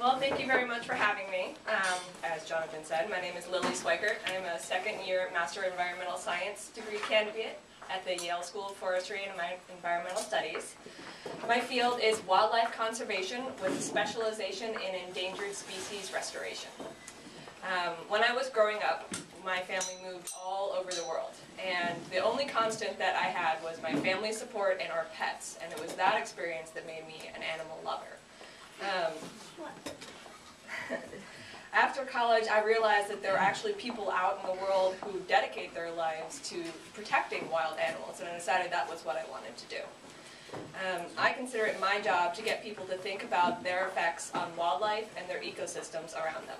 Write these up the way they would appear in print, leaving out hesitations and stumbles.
Well, thank you very much for having me. As Jonathan said, my name is Lily Swikert. I'm a second-year Master of Environmental Science degree candidate at the Yale School of Forestry and Environmental Studies. My field is wildlife conservation with a specialization in endangered species restoration. When I was growing up, my family moved all over the world, and the only constant that I had was my family support and our pets, and it was that experience that made me an animal lover. After college, I realized that there are actually people out in the world who dedicate their lives to protecting wild animals, and I decided that was what I wanted to do. I consider it my job to get people to think about their effects on wildlife and their ecosystems around them.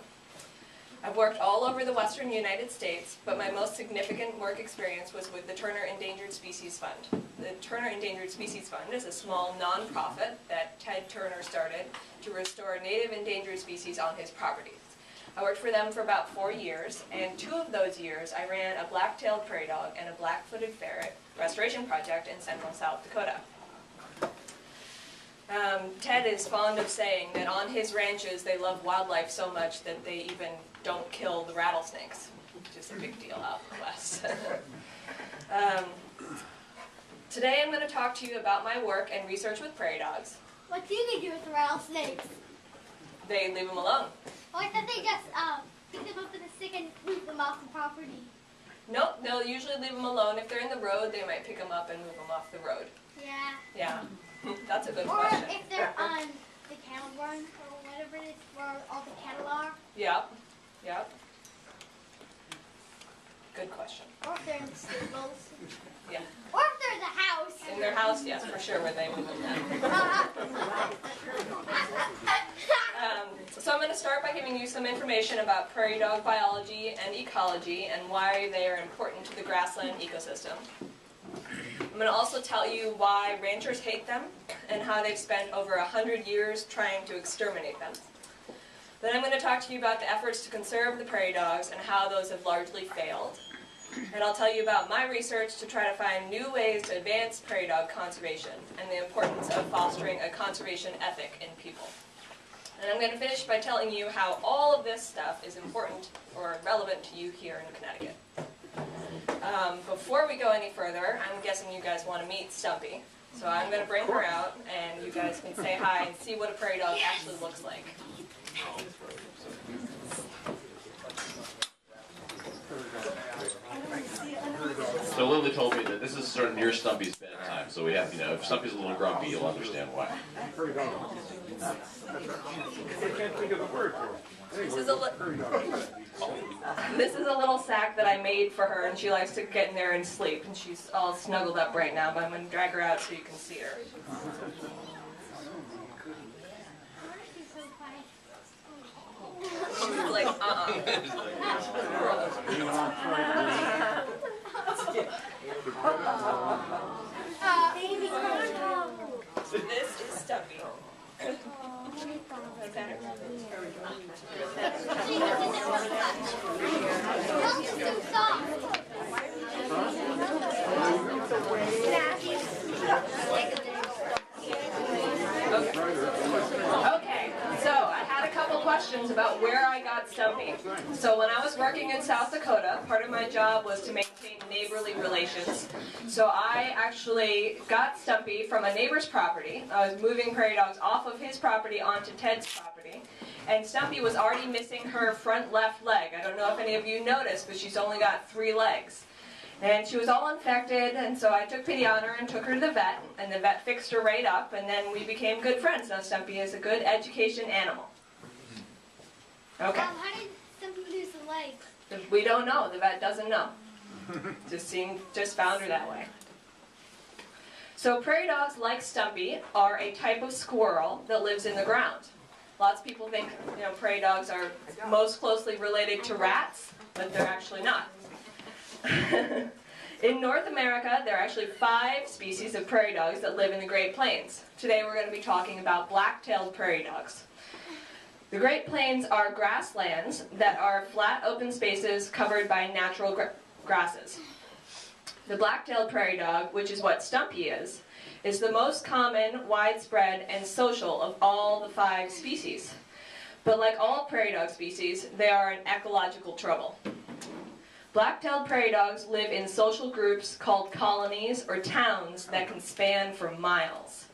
I've worked all over the western United States, but my most significant work experience was with the Turner Endangered Species Fund. The Turner Endangered Species Fund is a small nonprofit that Ted Turner started to restore native endangered species on his properties. I worked for them for about 4 years, and 2 of those years I ran a black-tailed prairie dog and a black-footed ferret restoration project in central South Dakota. Ted is fond of saying that on his ranches they love wildlife so much that they even don't kill the rattlesnakes, which is a big deal out in the West. Today I'm going to talk to you about my work and research with prairie dogs. What do they do with the rattlesnakes? They leave them alone. Oh, I thought they just pick them up with a stick and move them off the property. Nope, they'll usually leave them alone. If they're in the road, they might pick them up and move them off the road. Yeah. Yeah, that's a good or question. Or if they're on the cattle run or whatever it is where all the cattle are. Yep, yep. Good question. Or if they're in the stables. Yeah. Or if they're in the house. In their house, yes, for sure, where they move them then. So I'm going to start by giving you some information about prairie dog biology and ecology and why they are important to the grassland ecosystem. I'm going to also tell you why ranchers hate them and how they've spent over 100 years trying to exterminate them. Then I'm going to talk to you about the efforts to conserve the prairie dogs and how those have largely failed. And I'll tell you about my research to try to find new ways to advance prairie dog conservation and the importance of fostering a conservation ethic in people. And I'm going to finish by telling you how all of this stuff is important or relevant to you here in Connecticut. Before we go any further, I'm guessing you guys want to meet Stumpy. So I'm going to bring her out, and you guys can say hi and see what a prairie dog actually looks like. So Lily told me that this is sort of near Stumpy's bedtime, so we have, if Stumpy's a little grumpy, you'll understand why. This is a little sack that I made for her, and she likes to get in there and sleep, and she's all snuggled up right now, but I'm going to drag her out so you can see her. She's like, So this is Stumpy. Okay, so I had a couple questions about where I got Stumpy. So when I was working in South Dakota, part of my job was to maintain neighborly relations. So I actually got Stumpy from a neighbor's property. I was moving prairie dogs off of his property onto Ted's property. And Stumpy was already missing her front left leg. I don't know if any of you noticed, but she's only got 3 legs. And she was all infected, and so I took pity on her and took her to the vet, and the vet fixed her right up, and then we became good friends. Now Stumpy is a good education animal. Okay. How did Stumpy lose the legs? We don't know. The vet doesn't know. Just found her that way. So prairie dogs, like Stumpy, are a type of squirrel that lives in the ground. Lots of people think prairie dogs are most closely related to rats, but they're actually not. In North America, there are actually 5 species of prairie dogs that live in the Great Plains. Today we're going to be talking about black-tailed prairie dogs. The Great Plains are grasslands that are flat open spaces covered by natural grasses. The black-tailed prairie dog, which is what Stumpy is the most common, widespread, and social of all the 5 species. But like all prairie dog species, they are in ecological trouble. Black-tailed prairie dogs live in social groups called colonies or towns that can span for miles.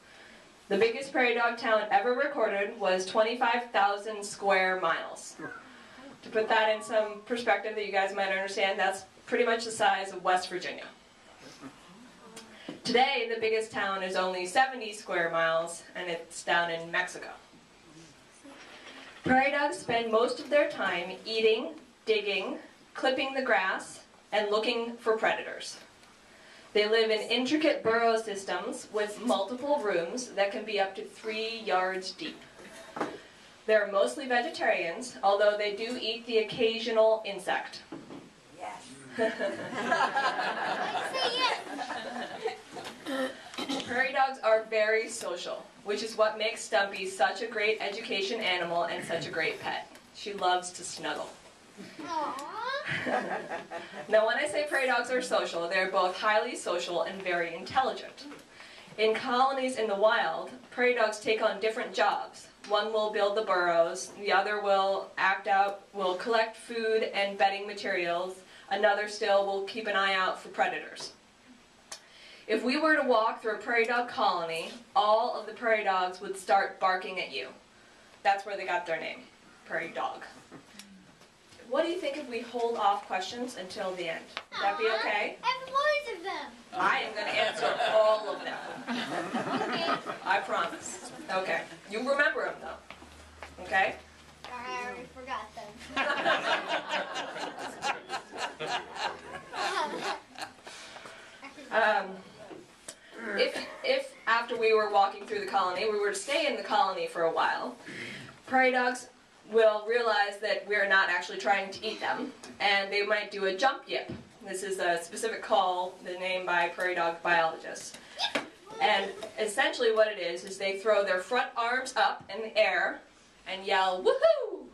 The biggest prairie dog town ever recorded was 25,000 square miles. To put that in some perspective that you guys might understand, that's pretty much the size of West Virginia. Today, the biggest town is only 70 square miles, and it's down in Mexico. Prairie dogs spend most of their time eating, digging, clipping the grass, and looking for predators. They live in intricate burrow systems with multiple rooms that can be up to 3 yards deep. They're mostly vegetarians, although they do eat the occasional insect. Yes. Prairie dogs are very social, which is what makes Stumpy such a great education animal and such a great pet. She loves to snuggle. Now, when I say prairie dogs are social, they're both highly social and very intelligent. In colonies in the wild, prairie dogs take on different jobs. One will build the burrows, the other will will collect food and bedding materials, another still will keep an eye out for predators. If we were to walk through a prairie dog colony, all of the prairie dogs would start barking at you. That's where they got their name, prairie dog. What do you think if we hold off questions until the end? Would that be okay? Every one of them. I am going to answer all of them. Okay. I promise. Okay. You remember them, though. Okay? I already forgot them. If after we were walking through the colony, we were to stay in the colony for a while, prairie dogs will realize that we're not actually trying to eat them, and they might do a jump yip. This is a specific call, the name by prairie dog biologists. And essentially what it is they throw their front arms up in the air and yell, woohoo!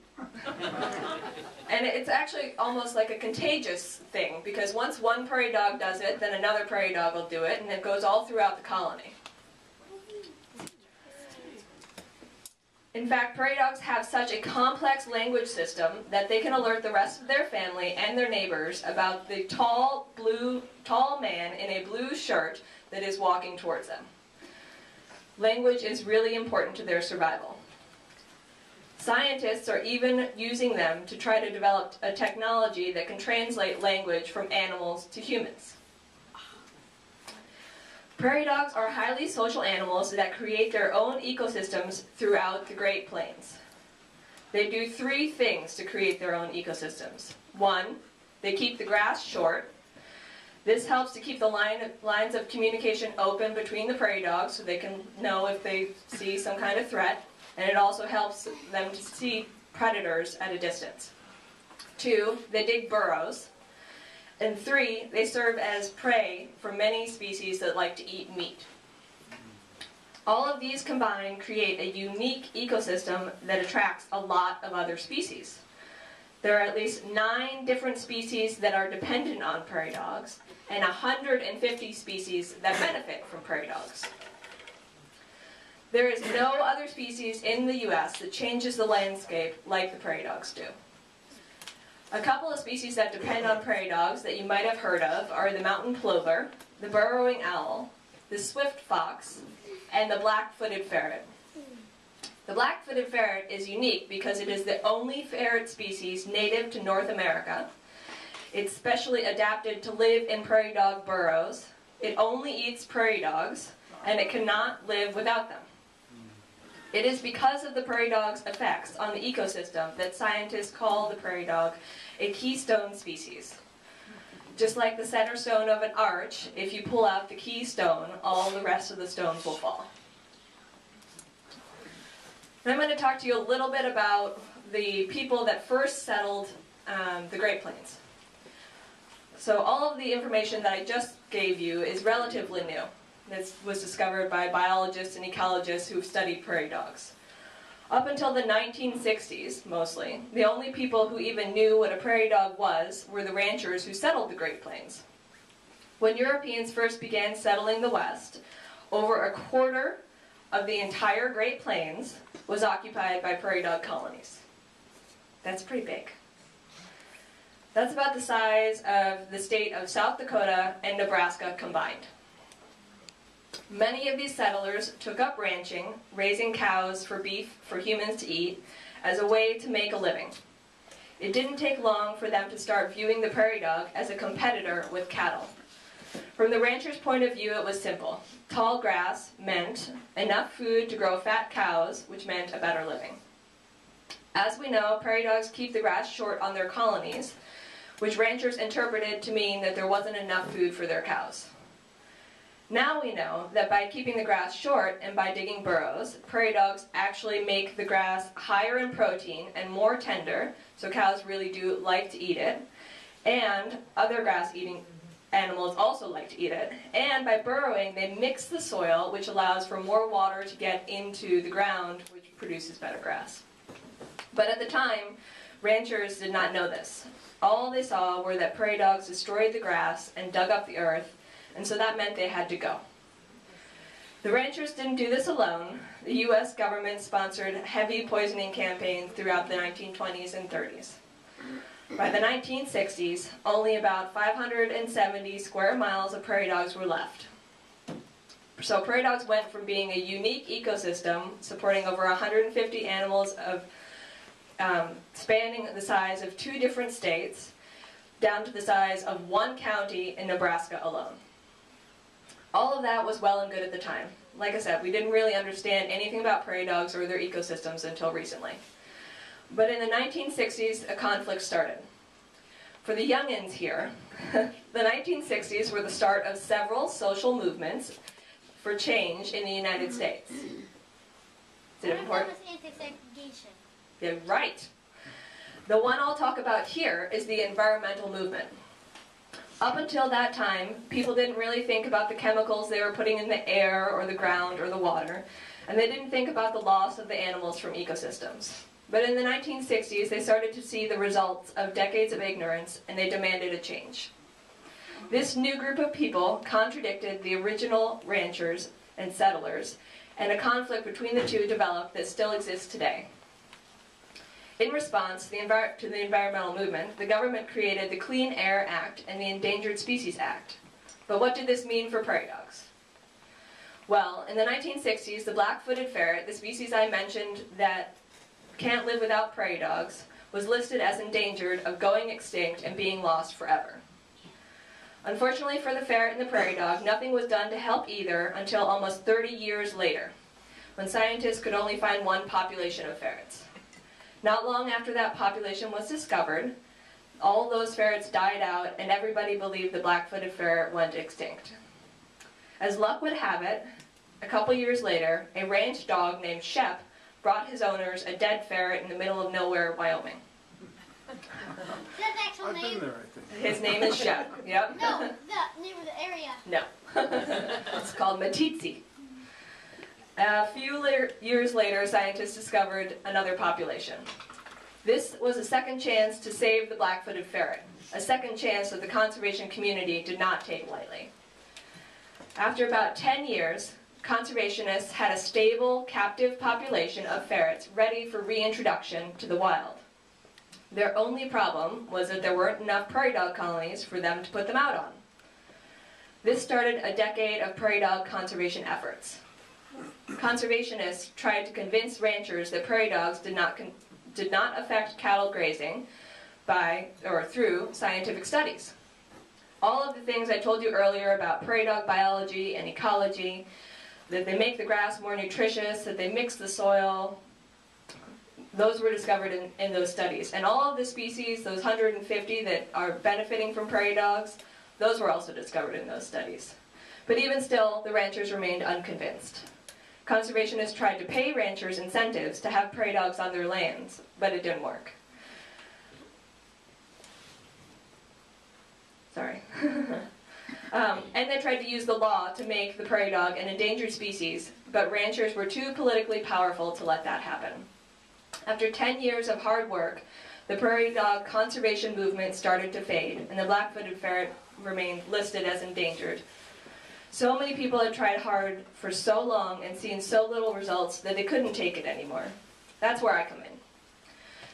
And it's actually almost like a contagious thing, because once one prairie dog does it, then another prairie dog will do it, and it goes all throughout the colony. In fact, prairie dogs have such a complex language system that they can alert the rest of their family and their neighbors about the tall man in a blue shirt that is walking towards them. Language is really important to their survival. Scientists are even using them to try to develop a technology that can translate language from animals to humans. Prairie dogs are highly social animals that create their own ecosystems throughout the Great Plains. They do 3 things to create their own ecosystems. 1, they keep the grass short. This helps to keep the lines of communication open between the prairie dogs so they can know if they see some kind of threat, and it also helps them to see predators at a distance. 2, they dig burrows. And 3, they serve as prey for many species that like to eat meat. All of these combined create a unique ecosystem that attracts a lot of other species. There are at least 9 different species that are dependent on prairie dogs, and 150 species that benefit from prairie dogs. There is no other species in the U.S. that changes the landscape like the prairie dogs do. A couple of species that depend on prairie dogs that you might have heard of are the mountain plover, the burrowing owl, the swift fox, and the black-footed ferret. The black-footed ferret is unique because it is the only ferret species native to North America. It's specially adapted to live in prairie dog burrows. It only eats prairie dogs, and it cannot live without them. It is because of the prairie dog's effects on the ecosystem that scientists call the prairie dog a keystone species. Just like the center stone of an arch, if you pull out the keystone, all the rest of the stones will fall. And I'm going to talk to you a little bit about the people that first settled the Great Plains. So all of the information that I just gave you is relatively new. This was discovered by biologists and ecologists who've studied prairie dogs. Up until the 1960s, mostly, the only people who even knew what a prairie dog was were the ranchers who settled the Great Plains. When Europeans first began settling the West, over a quarter of the entire Great Plains was occupied by prairie dog colonies. That's pretty big. That's about the size of the state of South Dakota and Nebraska combined. Many of these settlers took up ranching, raising cows for beef for humans to eat, as a way to make a living. It didn't take long for them to start viewing the prairie dog as a competitor with cattle. From the rancher's point of view, it was simple. Tall grass meant enough food to grow fat cows, which meant a better living. As we know, prairie dogs keep the grass short on their colonies, which ranchers interpreted to mean that there wasn't enough food for their cows. Now we know that by keeping the grass short and by digging burrows, prairie dogs actually make the grass higher in protein and more tender, so cows really do like to eat it, and other grass-eating animals also like to eat it. And by burrowing, they mix the soil, which allows for more water to get into the ground, which produces better grass. But at the time, ranchers did not know this. All they saw were that prairie dogs destroyed the grass and dug up the earth, and so that meant they had to go. The ranchers didn't do this alone. The U.S. government sponsored heavy poisoning campaigns throughout the 1920s and 30s. By the 1960s, only about 570 square miles of prairie dogs were left. So prairie dogs went from being a unique ecosystem, supporting over 150 animals of spanning the size of 2 different states, down to the size of 1 county in Nebraska alone. All of that was well and good at the time. Like I said, we didn't really understand anything about prairie dogs or their ecosystems until recently. But in the 1960s, a conflict started. For the youngins here, the 1960s were the start of several social movements for change in the United States. Is it important? That was anti-segregation. Yeah, right. The one I'll talk about here is the environmental movement. Up until that time, people didn't really think about the chemicals they were putting in the air or the ground or the water, and they didn't think about the loss of the animals from ecosystems. But in the 1960s, they started to see the results of decades of ignorance, and they demanded a change. This new group of people contradicted the original ranchers and settlers, and a conflict between the two developed that still exists today. In response to the environmental movement, the government created the Clean Air Act and the Endangered Species Act. But what did this mean for prairie dogs? Well, in the 1960s, the black-footed ferret, the species I mentioned that can't live without prairie dogs, was listed as endangered of going extinct and being lost forever. Unfortunately for the ferret and the prairie dog, nothing was done to help either until almost 30 years later, when scientists could only find 1 population of ferrets. Not long after that population was discovered, all those ferrets died out and everybody believed the black-footed ferret went extinct. As luck would have it, a couple years later, a ranch dog named Shep brought his owners a dead ferret in the middle of nowhere, Wyoming. Is that the actual name? I've been there, I think. His name is Shep, yep. No, the name of the area. No. It's called Matitsi. A few years later, scientists discovered another population. This was a second chance to save the black-footed ferret, a second chance that the conservation community did not take lightly. After about 10 years, conservationists had a stable, captive population of ferrets ready for reintroduction to the wild. Their only problem was that there weren't enough prairie dog colonies for them to put them out on. This started a decade of prairie dog conservation efforts. Conservationists tried to convince ranchers that prairie dogs did not affect cattle grazing by or through scientific studies. All of the things I told you earlier about prairie dog biology and ecology, that they make the grass more nutritious, that they mix the soil, those were discovered in those studies. And all of the species, those 150 that are benefiting from prairie dogs, those were also discovered in those studies. But even still, the ranchers remained unconvinced. Conservationists tried to pay ranchers incentives to have prairie dogs on their lands, but it didn't work. Sorry. And they tried to use the law to make the prairie dog an endangered species, but ranchers were too politically powerful to let that happen. After 10 years of hard work, the prairie dog conservation movement started to fade, and the black-footed ferret remained listed as endangered. So many people had tried hard for so long and seen so little results that they couldn't take it anymore. That's where I come in.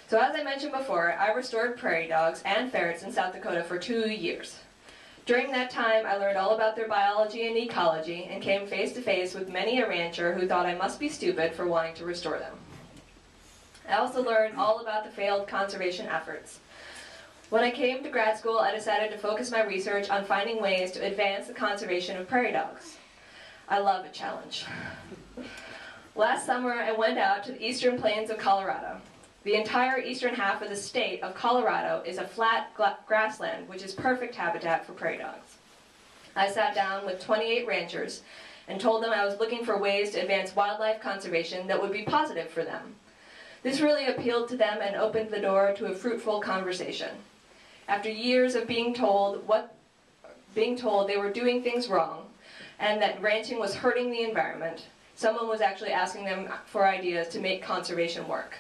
So as I mentioned before, I restored prairie dogs and ferrets in South Dakota for 2 years. During that time, I learned all about their biology and ecology and came face to face with many a rancher who thought I must be stupid for wanting to restore them. I also learned all about the failed conservation efforts. When I came to grad school, I decided to focus my research on finding ways to advance the conservation of prairie dogs. I love a challenge. Last summer, I went out to the eastern plains of Colorado. The entire eastern half of the state of Colorado is a flat grassland, which is perfect habitat for prairie dogs. I sat down with 28 ranchers and told them I was looking for ways to advance wildlife conservation that would be positive for them. This really appealed to them and opened the door to a fruitful conversation. After years of being told they were doing things wrong and that ranching was hurting the environment, someone was actually asking them for ideas to make conservation work.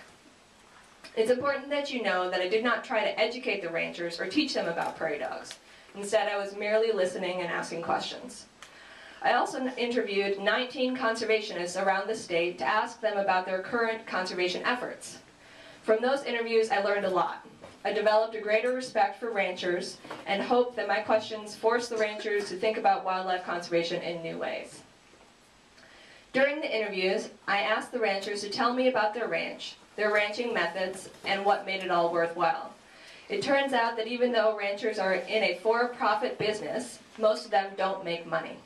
It's important that you know that I did not try to educate the ranchers or teach them about prairie dogs. Instead, I was merely listening and asking questions. I also interviewed 19 conservationists around the state to ask them about their current conservation efforts. From those interviews, I learned a lot. I developed a greater respect for ranchers and hope that my questions forced the ranchers to think about wildlife conservation in new ways. During the interviews, I asked the ranchers to tell me about their ranch, their ranching methods, and what made it all worthwhile. It turns out that even though ranchers are in a for-profit business, most of them don't make money.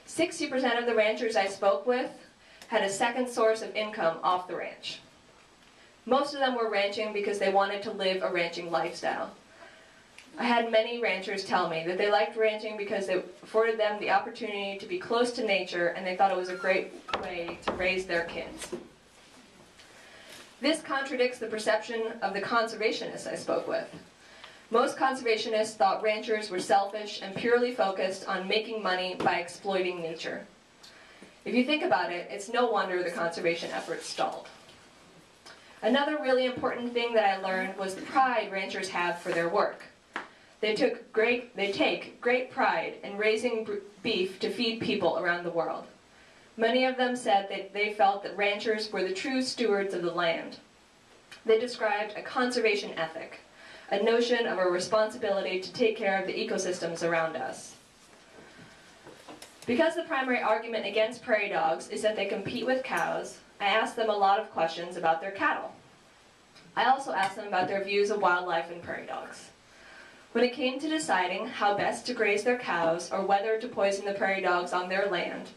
60% of the ranchers I spoke with had a second source of income off the ranch. Most of them were ranching because they wanted to live a ranching lifestyle. I had many ranchers tell me that they liked ranching because it afforded them the opportunity to be close to nature, and they thought it was a great way to raise their kids. This contradicts the perception of the conservationists I spoke with. Most conservationists thought ranchers were selfish and purely focused on making money by exploiting nature. If you think about it, it's no wonder the conservation efforts stalled. Another really important thing that I learned was the pride ranchers have for their work. They take great pride in raising beef to feed people around the world. Many of them said that they felt that ranchers were the true stewards of the land. They described a conservation ethic, a notion of a responsibility to take care of the ecosystems around us. Because the primary argument against prairie dogs is that they compete with cows, I asked them a lot of questions about their cattle. I also asked them about their views of wildlife and prairie dogs. When it came to deciding how best to graze their cows or whether to poison the prairie dogs on their land,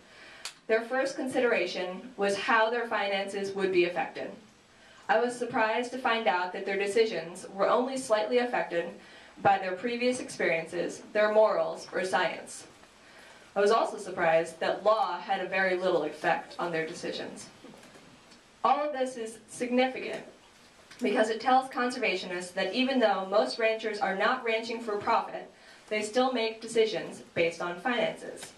their first consideration was how their finances would be affected. I was surprised to find out that their decisions were only slightly affected by their previous experiences, their morals, or science. I was also surprised that law had a very little effect on their decisions. All of this is significant because it tells conservationists that even though most ranchers are not ranching for profit, they still make decisions based on finances.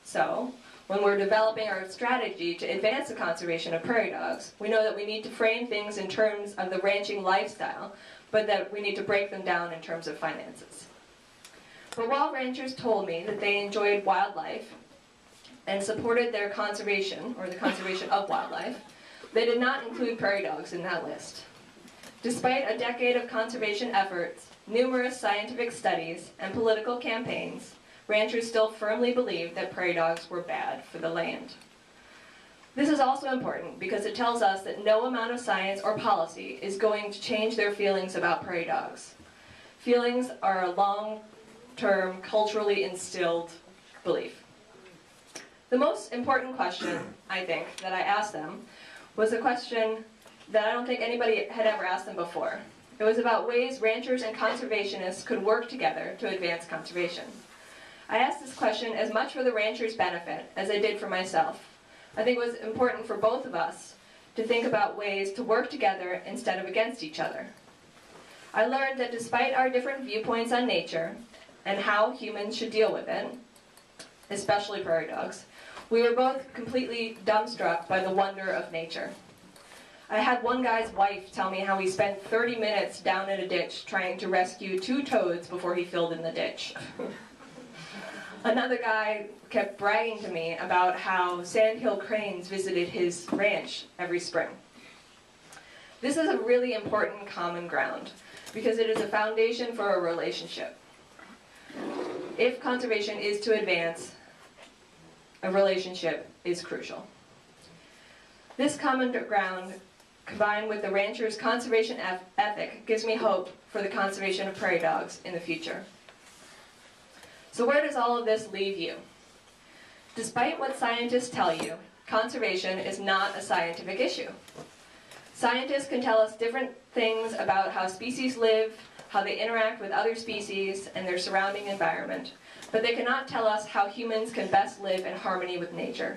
So, when we're developing our strategy to advance the conservation of prairie dogs, we know that we need to frame things in terms of the ranching lifestyle, but that we need to break them down in terms of finances. But while ranchers told me that they enjoyed wildlife and supported their conservation, or the conservation of wildlife, they did not include prairie dogs in that list. Despite a decade of conservation efforts, numerous scientific studies, and political campaigns, ranchers still firmly believed that prairie dogs were bad for the land. This is also important because it tells us that no amount of science or policy is going to change their feelings about prairie dogs. Feelings are a long-term, culturally instilled belief. The most important question, I think, that I asked them was a question that I don't think anybody had ever asked them before. It was about ways ranchers and conservationists could work together to advance conservation. I asked this question as much for the ranchers' benefit as I did for myself. I think it was important for both of us to think about ways to work together instead of against each other. I learned that despite our different viewpoints on nature and how humans should deal with it, especially prairie dogs, we were both completely dumbstruck by the wonder of nature. I had one guy's wife tell me how he spent 30 minutes down in a ditch trying to rescue 2 toads before he filled in the ditch. Another guy kept bragging to me about how sandhill cranes visited his ranch every spring. This is a really important common ground because it is a foundation for a relationship. If conservation is to advance, a relationship is crucial. This common ground, combined with the rancher's conservation ethic, gives me hope for the conservation of prairie dogs in the future. So where does all of this leave you? Despite what scientists tell you, conservation is not a scientific issue. Scientists can tell us different things about how species live, how they interact with other species and their surrounding environment, but they cannot tell us how humans can best live in harmony with nature.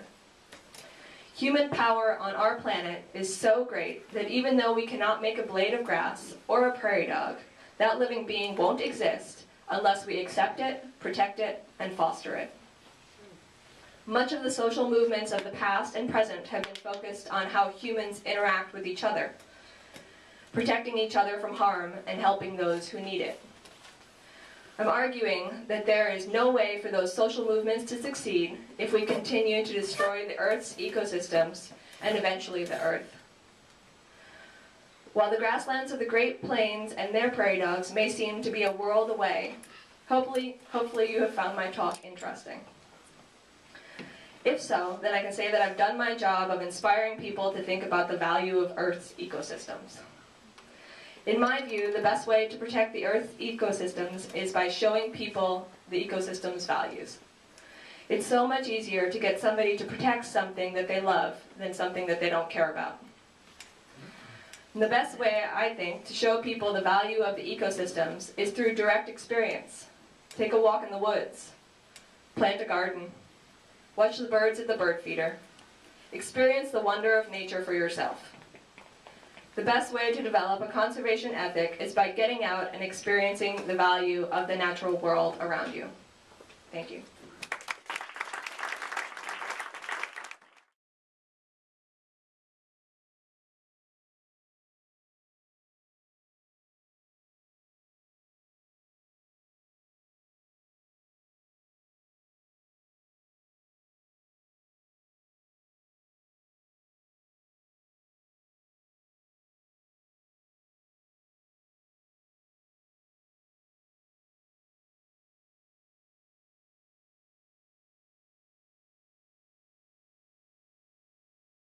Human power on our planet is so great that even though we cannot make a blade of grass or a prairie dog, that living being won't exist unless we accept it, protect it, and foster it. Much of the social movements of the past and present have been focused on how humans interact with each other, protecting each other from harm and helping those who need it. I'm arguing that there is no way for those social movements to succeed if we continue to destroy the Earth's ecosystems and eventually the Earth. While the grasslands of the Great Plains and their prairie dogs may seem to be a world away, hopefully you have found my talk interesting. If so, then I can say that I've done my job of inspiring people to think about the value of Earth's ecosystems. In my view, the best way to protect the Earth's ecosystems is by showing people the ecosystem's values. It's so much easier to get somebody to protect something that they love than something that they don't care about. And the best way, I think, to show people the value of the ecosystems is through direct experience. Take a walk in the woods. Plant a garden. Watch the birds at the bird feeder. Experience the wonder of nature for yourself. The best way to develop a conservation ethic is by getting out and experiencing the value of the natural world around you. Thank you.